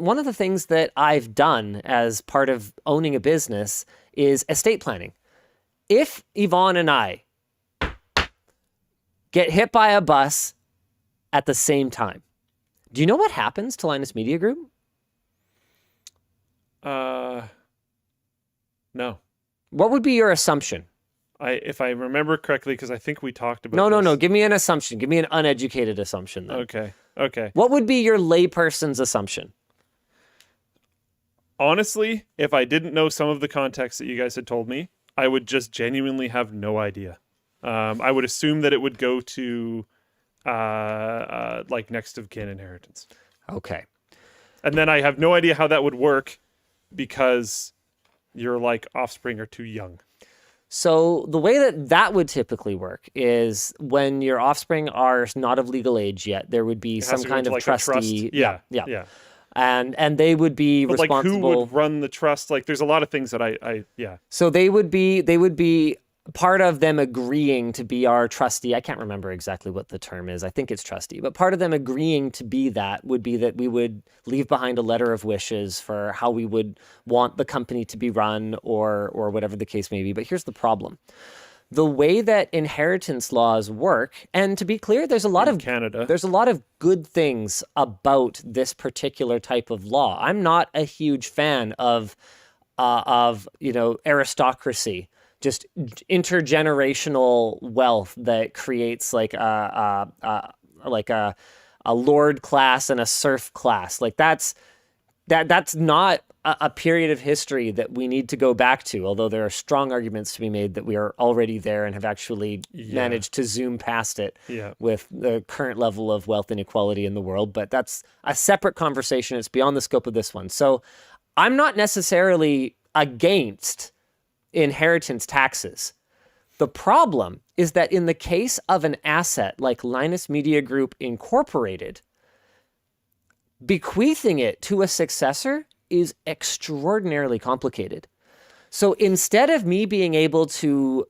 one of the things that I've done as part of owning a business is estate planning. If Yvonne and I get hit by a bus at the same time, do you know what happens to Linus Media Group? No. What would be your assumption? If I remember correctly, because I think we talked about No. Give me an assumption. Give me an uneducated assumption then. Okay. What would be your layperson's assumption? Honestly, if I didn't know some of the context that you guys had told me, I would just genuinely have no idea. I would assume that it would go to like next of kin inheritance. Okay. And then I have no idea how that would work because your like offspring are too young. So the way that would typically work is when your offspring are not of legal age yet, there would be some kind of like trustee. Yeah. And they would be responsible. Like who would run the trust? Like there's a lot of things that I. So they would be part of them agreeing to be our trustee. I can't remember exactly what the term is. I think it's trustee, but part of them agreeing to be that would be that we would leave behind a letter of wishes for how we would want the company to be run or whatever the case may be. But here's the problem. The way that inheritance laws work, and to be clear, there's a lot of good things about this particular type of law. I'm not a huge fan of aristocracy, just intergenerational wealth that creates like a lord class and a serf class. Like that's not a period of history that we need to go back to, although there are strong arguments to be made that we are already there and have actually managed to zoom past it with the current level of wealth inequality in the world. But that's a separate conversation. It's beyond the scope of this one. So I'm not necessarily against inheritance taxes. The problem is that in the case of an asset like Linus Media Group Incorporated, bequeathing it to a successor is extraordinarily complicated. So instead of me being able to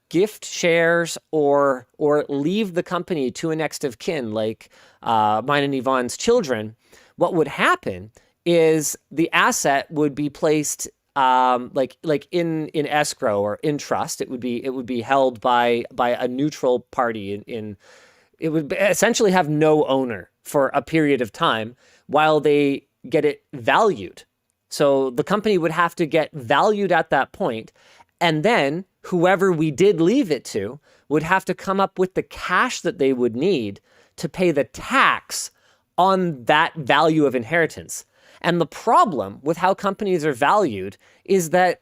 gift shares or leave the company to a next of kin like mine and Yvonne's children, what would happen is the asset would be placed like in escrow or in trust. It would be held by a neutral party. It would essentially have no owner for a period of time while they get it valued. So the company would have to get valued at that point, and then whoever we did leave it to would have to come up with the cash that they would need to pay the tax on that value of inheritance. And the problem with how companies are valued is that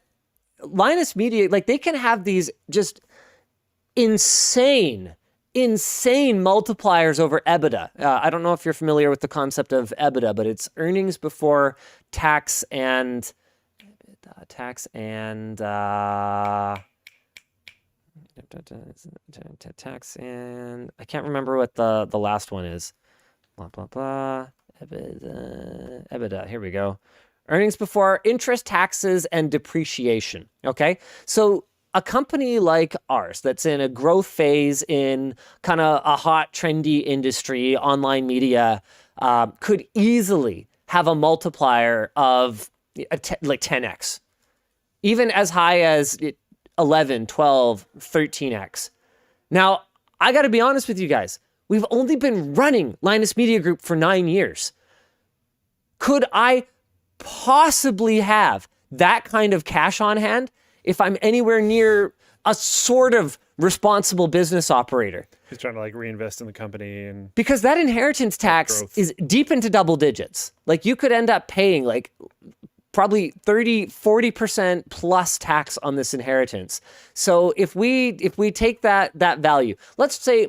Linus Media, like they can have these just insane multipliers over EBITDA. I don't know if you're familiar with the concept of EBITDA, but it's earnings before tax and I can't remember what the last one is. Blah, blah, blah. EBITDA. Here we go. Earnings before interest, taxes, and depreciation. Okay. So a company like ours that's in a growth phase in kind of a hot, trendy industry, online media, could easily have a multiplier of like 10x, even as high as 11, 12, 13x. Now, I got to be honest with you guys. We've only been running Linus Media Group for 9 years. Could I possibly have that kind of cash on hand if I'm anywhere near a sort of responsible business operator? He's trying to like reinvest in the company and because that inheritance tax is deep into double digits. Like you could end up paying like probably 30-40% plus tax on this inheritance. So if we take that value, let's say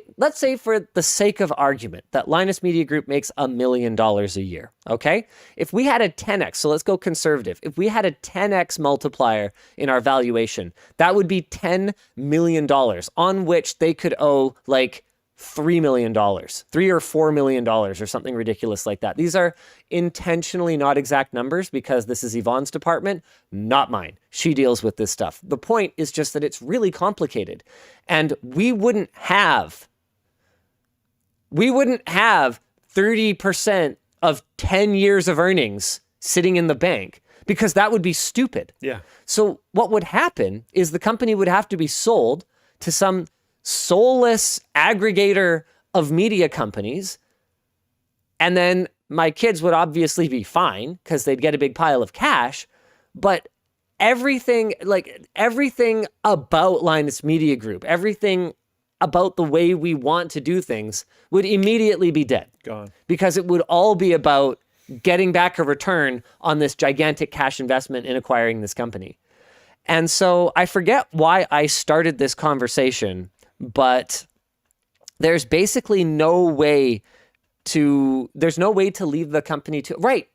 for the sake of argument that Linus Media Group makes $1 million a year, okay? If we had a 10x, so let's go conservative. If we had a 10x multiplier in our valuation, that would be $10 million on which they could owe like $3 million, $3 or $4 million or something ridiculous like that. These are intentionally not exact numbers because this is Yvonne's department, not mine. She deals with this stuff. The point is just that it's really complicated, and we wouldn't have 30% of 10 years of earnings sitting in the bank, because that would be stupid. Yeah. So what would happen is the company would have to be sold to some soulless aggregator of media companies. And then my kids would obviously be fine because they'd get a big pile of cash. But everything about Linus Media Group, everything about the way we want to do things would immediately be dead. Gone. Because it would all be about getting back a return on this gigantic cash investment in acquiring this company. And so I forget why I started this conversation, but there's basically no way to leave the company to, right.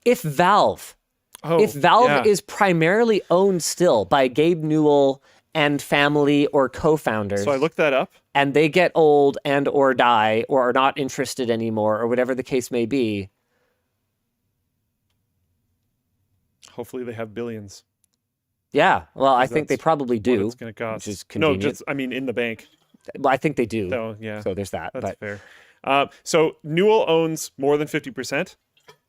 If Valve yeah. is primarily owned still by Gabe Newell and family or co-founders. So I looked that up. And they get old and or die or are not interested anymore or whatever the case may be. Hopefully they have billions. Yeah, well, I think they probably do. What it's going to cost. Which is convenient. No, just, I mean, in the bank. Well, I think they do. Oh, yeah. So there's that. That's fair. So Newell owns more than 50%.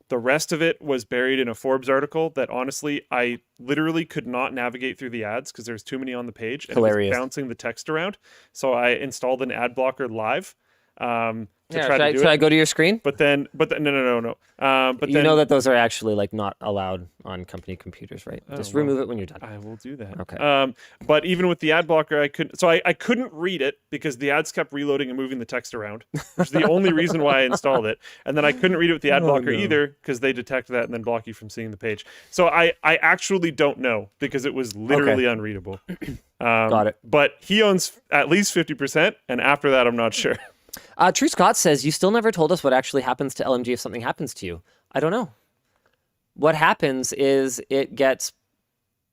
The rest of it was buried in a Forbes article that honestly, I literally could not navigate through the ads because there's too many on the page. And hilarious. It was bouncing the text around. So I installed an ad blocker live to try to do it. Should I go to your screen? But then no. But you know that those are actually like not allowed on company computers, right? Just remove it when you're done. I will do that. Okay. But even with the ad blocker, I couldn't read it because the ads kept reloading and moving the text around, which is the only reason why I installed it. And then I couldn't read it with the ad blocker either because they detect that and then block you from seeing the page. So I actually don't know because it was literally unreadable. Got it. But he owns at least 50%, and after that, I'm not sure. True Scott says, you still never told us what actually happens to LMG if something happens to you. I don't know. What happens is it gets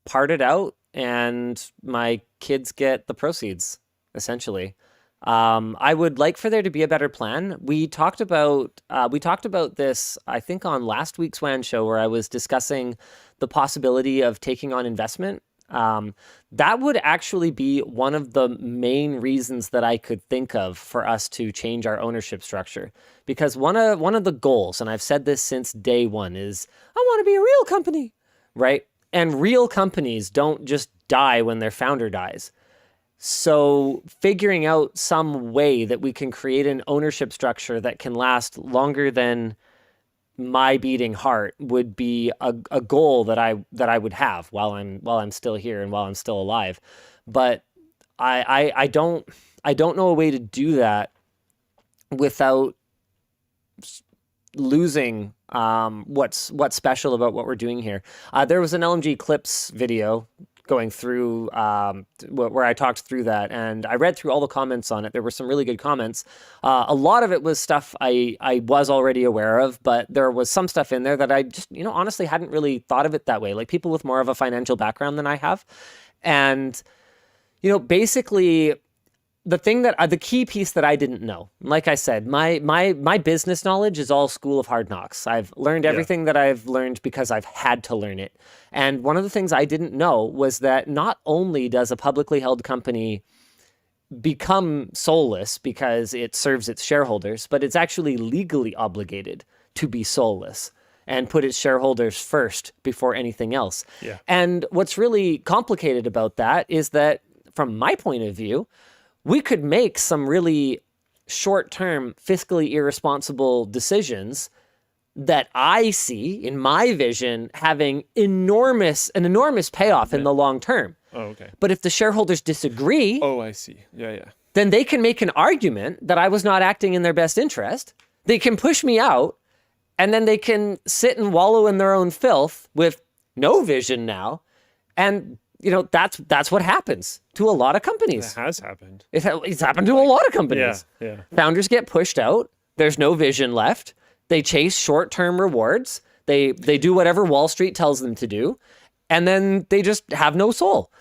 parted out and my kids get the proceeds, essentially. I would like for there to be a better plan. We talked about this, I think, on last week's WAN show where I was discussing the possibility of taking on investment. That would actually be one of the main reasons that I could think of for us to change our ownership structure. Because one of the goals, and I've said this since day one, is I want to be a real company, right? And real companies don't just die when their founder dies. So figuring out some way that we can create an ownership structure that can last longer than my beating heart would be a goal that I would have while I'm still here and while I'm still alive. But I don't know a way to do that without losing what's special about what we're doing here. There was an LMG Clips video going through where I talked through that, and I read through all the comments on it. There were some really good comments. A lot of it was stuff I was already aware of, but there was some stuff in there that I just, honestly hadn't really thought of it that way. Like people with more of a financial background than I have. And, basically the key piece that I didn't know, like I said, my business knowledge is all school of hard knocks. I've learned everything that I've learned because I've had to learn it. And one of the things I didn't know was that not only does a publicly held company become soulless because it serves its shareholders, but it's actually legally obligated to be soulless and put its shareholders first before anything else. Yeah. And what's really complicated about that is that, from my point of view, we could make some really short-term, fiscally irresponsible decisions that I see, in my vision, having an enormous payoff in the long term. Oh, okay. But if the shareholders disagree, Oh, I see. Yeah. then they can make an argument that I was not acting in their best interest. They can push me out, and then they can sit and wallow in their own filth with no vision now. And that's what happens to a lot of companies. It has happened. It's happened to a lot of companies. Yeah. Founders get pushed out. There's no vision left. They chase short-term rewards. They do whatever Wall Street tells them to do. And then they just have no soul.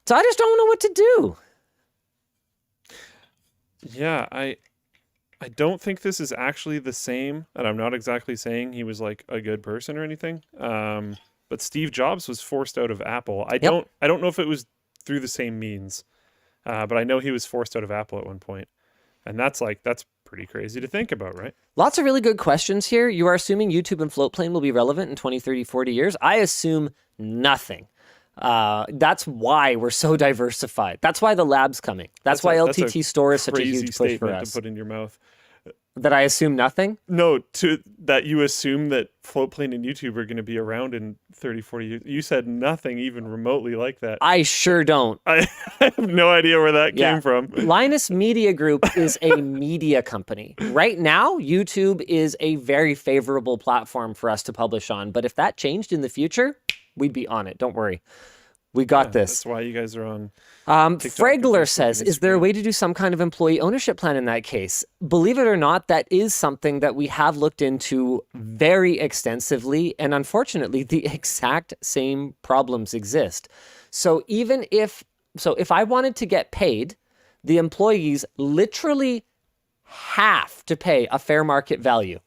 So I just don't know what to do. Yeah, I don't think this is actually the same. And I'm not exactly saying he was like a good person or anything. But Steve Jobs was forced out of Apple. I don't know if it was through the same means, but I know he was forced out of Apple at one point, and that's pretty crazy to think about, right? Lots of really good questions here. You are assuming YouTube and Floatplane will be relevant in 20, 30, 40 years. I assume nothing. That's why we're so diversified. That's why the lab's coming. That's why LTT Store is such a huge push for us. To put in your mouth. That I assume nothing? No, that you assume that Floatplane and YouTube are going to be around in 30, 40 years. You said nothing even remotely like that. I sure don't. I have no idea where that came from. Linus Media Group is a media company. Right now, YouTube is a very favorable platform for us to publish on. But if that changed in the future, we'd be on it. Don't worry. We got this. That's why you guys are on. Fregler says, is there a way to do some kind of employee ownership plan in that case? Believe it or not, that is something that we have looked into very extensively. And unfortunately, the exact same problems exist. So if I wanted to get paid, the employees literally have to pay a fair market value.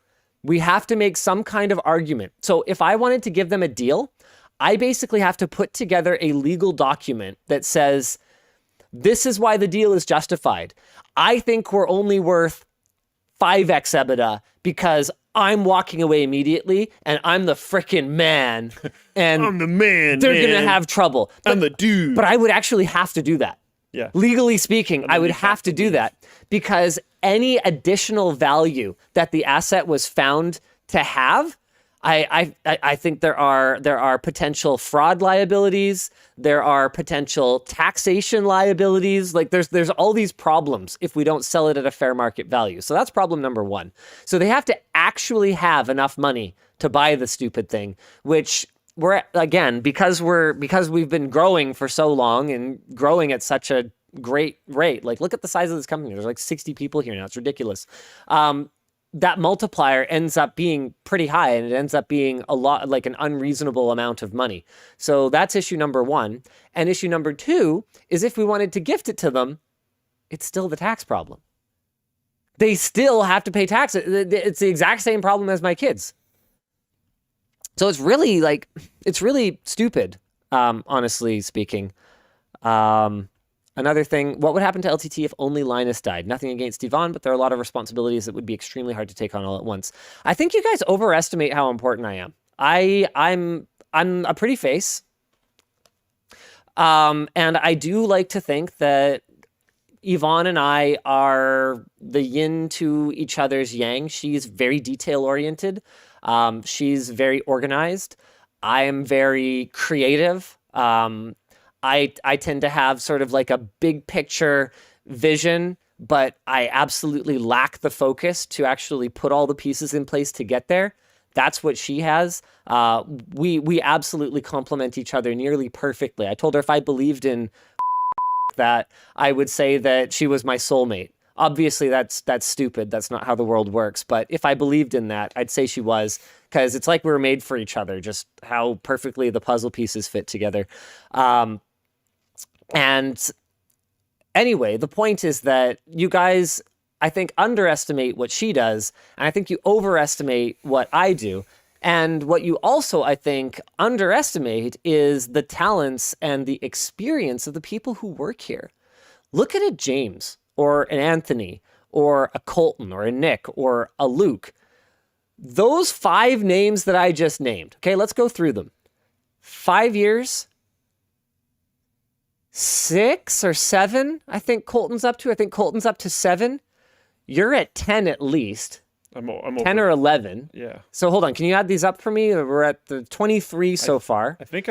We have to make some kind of argument. So if I wanted to give them a deal, I basically have to put together a legal document that says, this is why the deal is justified. I think we're only worth 5x EBITDA because I'm walking away immediately and I'm the frickin' man. And I'm the man. They're going to have trouble. I'm the dude. But I would actually have to do that. Yeah. Legally speaking, I would have to do that because any additional value that the asset was found to have, I think there are potential fraud liabilities. There are potential taxation liabilities. Like there's all these problems if we don't sell it at a fair market value. So that's problem number one. So they have to actually have enough money to buy the stupid thing, which we're again, because we've been growing for so long and growing at such a great rate. Like look at the size of this company. There's like 60 people here now. It's ridiculous. That multiplier ends up being pretty high and it ends up being a lot like an unreasonable amount of money. So that's issue number one. And issue number two is if we wanted to gift it to them, it's still the tax problem. They still have to pay tax. It's the exact same problem as my kids. So it's really stupid, honestly speaking. Another thing, what would happen to LTT if only Linus died? Nothing against Yvonne, but there are a lot of responsibilities that would be extremely hard to take on all at once. I think you guys overestimate how important I am. I'm a pretty face. And I do like to think that Yvonne and I are the yin to each other's yang. She's very detail-oriented. She's very organized. I am very creative. I tend to have sort of like a big picture vision, but I absolutely lack the focus to actually put all the pieces in place to get there. That's what she has. We absolutely complement each other nearly perfectly. I told her if I believed in that, I would say that she was my soulmate. Obviously, that's stupid. That's not how the world works. But if I believed in that, I'd say she was, because it's like we were made for each other, just how perfectly the puzzle pieces fit together. And anyway, the point is that you guys, I think, underestimate what she does, and I think you overestimate what I do. And what you also, I think, underestimate is the talents and the experience of the people who work here. Look at a James, or an Anthony, or a Colton, or a Nick, or a Luke. Those 5 names that I just named, okay, let's go through them. 5 years, 6 or 7, I think Colton's up to. I think Colton's up to 7. You're at 10 at least. I'm 10 or 11. Yeah. So hold on, can you add these up for me? We're at the 23 so far. I think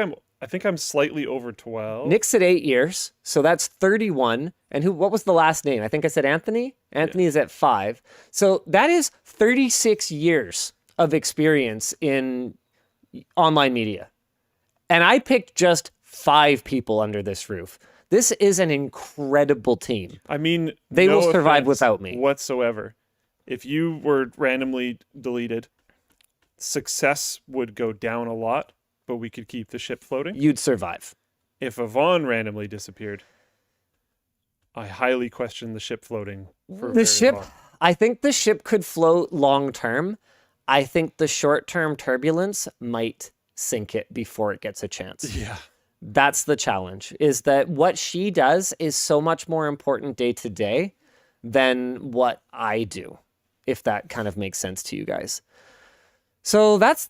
I'm slightly over 12. Nick's at 8 years, so that's 31. And what was the last name? I think I said Anthony. Anthony is at 5. So that is 36 years of experience in online media. And I picked just 5 people under this roof. This is an incredible team. I mean, they will survive without me whatsoever. If you were randomly deleted, success would go down a lot, but we could keep the ship floating. You'd survive. If Yvonne randomly disappeared, I highly question the ship floating. I think the ship could float long term. I think the short term turbulence might sink it before it gets a chance. Yeah. That's the challenge, is that what she does is so much more important day to day than what I do. if that kind of makes sense to you guys. So that's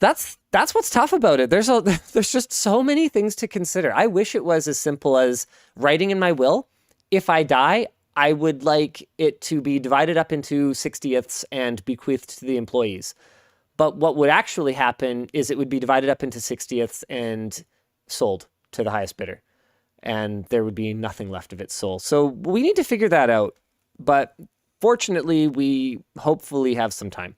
what's tough about it. There's just so many things to consider. I wish it was as simple as writing in my will, if I die, I would like it to be divided up into 60ths and bequeathed to the employees. But what would actually happen is it would be divided up into 60ths and sold to the highest bidder. And there would be nothing left of its soul. So we need to figure that out. But fortunately, we hopefully have some time.